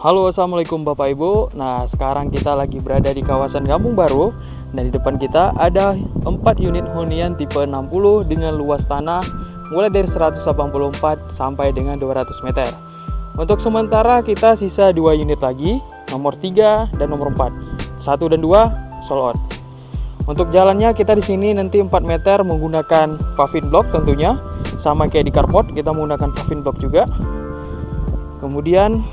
Halo, assalamualaikum Bapak Ibu. Nah, sekarang kita lagi berada di kawasan Kampung Baru. Dan di depan kita ada 4 unit hunian tipe 60 dengan luas tanah mulai dari 184 sampai dengan 200 meter. Untuk sementara kita sisa 2 unit lagi, nomor 3 dan nomor 4. 1 dan 2 sold out. Untuk jalannya kita di sini nanti 4 meter menggunakan paving block tentunya. Sama kayak di carport, kita menggunakan paving block juga. Kemudian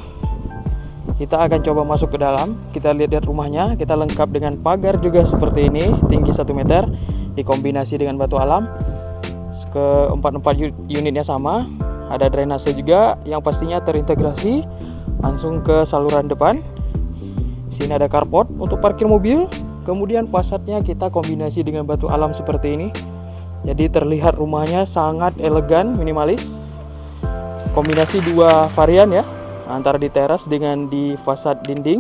kita akan coba masuk ke dalam. Kita lihat rumahnya. Kita lengkap dengan pagar juga seperti ini, tinggi 1 meter, dikombinasi dengan batu alam. Ke 4 unitnya sama. Ada drainase juga yang pastinya terintegrasi langsung ke saluran depan. Sini ada carport untuk parkir mobil. Kemudian fasadnya kita kombinasi dengan batu alam seperti ini. Jadi terlihat rumahnya sangat elegan, minimalis. Kombinasi 2 varian ya, antara di teras dengan di fasad dinding.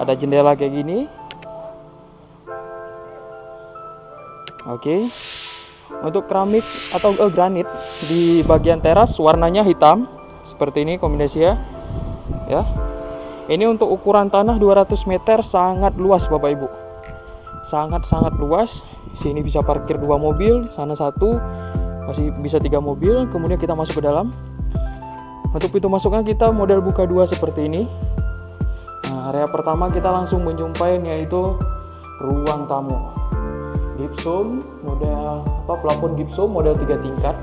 Ada jendela kayak gini. Oke. Untuk keramik atau granit di bagian teras warnanya hitam seperti ini kombinasi ya. Ini untuk ukuran tanah 200 meter sangat luas Bapak Ibu. Sangat-sangat luas. Sini bisa parkir 2 mobil, sana 1, masih bisa 3 mobil. Kemudian kita masuk ke dalam. Untuk pintu masuknya kita model buka 2 seperti ini. Nah, area pertama kita langsung menjumpai yaitu ruang tamu. Gipsum model plafon gipsum model 3 tingkat.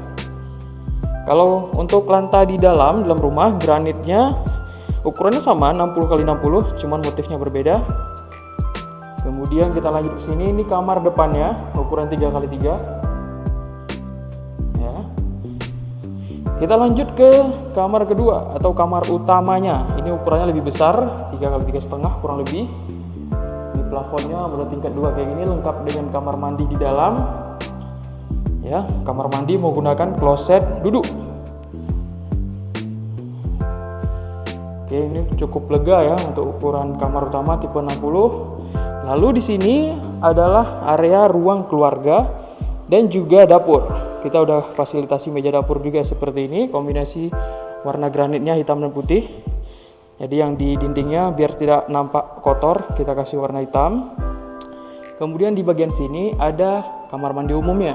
Kalau untuk lantai di dalam rumah, granitnya ukurannya sama 60 x 60, cuman motifnya berbeda. Kemudian kita lanjut ke sini, ini kamar depannya ukuran 3 x 3. Kita lanjut ke kamar kedua atau kamar utamanya. Ini ukurannya lebih besar, 3 x 3,5 kurang lebih. Ini plafonnya model tingkat 2 kayak gini, lengkap dengan kamar mandi di dalam. Ya, kamar mandi menggunakan kloset duduk. Oke, ini cukup lega ya untuk ukuran kamar utama tipe 60. Lalu di sini adalah area ruang keluarga dan juga dapur. Kita udah fasilitasi meja dapur juga seperti ini, kombinasi warna granitnya hitam dan putih. Jadi yang di dindingnya biar tidak nampak kotor, kita kasih warna hitam. Kemudian di bagian sini ada kamar mandi umumnya.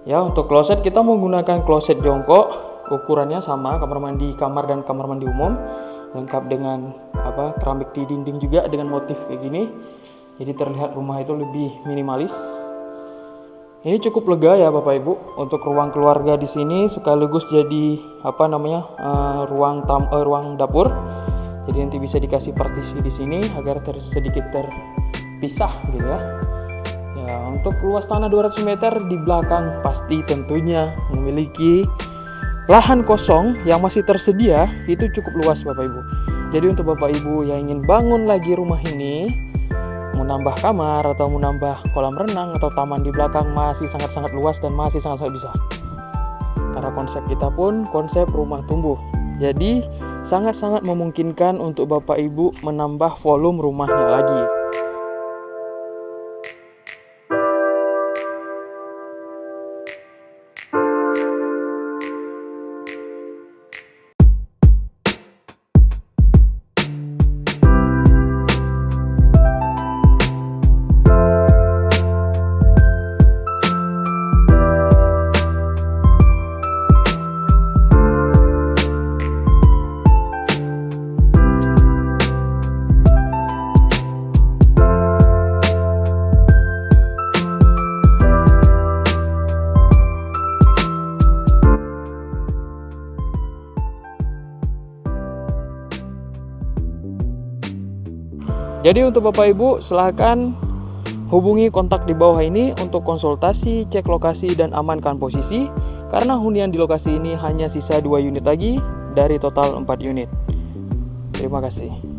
Ya, untuk kloset kita menggunakan kloset jongkok, ukurannya sama kamar mandi kamar dan kamar mandi umum, lengkap dengan keramik di dinding juga dengan motif kayak gini. Jadi terlihat rumah itu lebih minimalis. Ini cukup lega ya Bapak Ibu untuk ruang keluarga di sini sekaligus jadi ruang dapur. Jadi nanti bisa dikasih partisi di sini agar sedikit terpisah gitu ya. Ya, untuk luas tanah 200 meter di belakang pasti tentunya memiliki lahan kosong yang masih tersedia, itu cukup luas Bapak Ibu. Jadi untuk Bapak Ibu yang ingin bangun lagi rumah ini, mau nambah kamar atau mau nambah kolam renang atau taman di belakang, masih sangat-sangat luas dan masih sangat-sangat bisa. Karena konsep kita pun konsep rumah tumbuh. Jadi sangat-sangat memungkinkan untuk Bapak Ibu menambah volume rumahnya lagi. Jadi untuk Bapak Ibu silahkan hubungi kontak di bawah ini untuk konsultasi, cek lokasi dan amankan posisi. Karena hunian di lokasi ini hanya sisa 2 unit lagi dari total 4 unit. Terima kasih.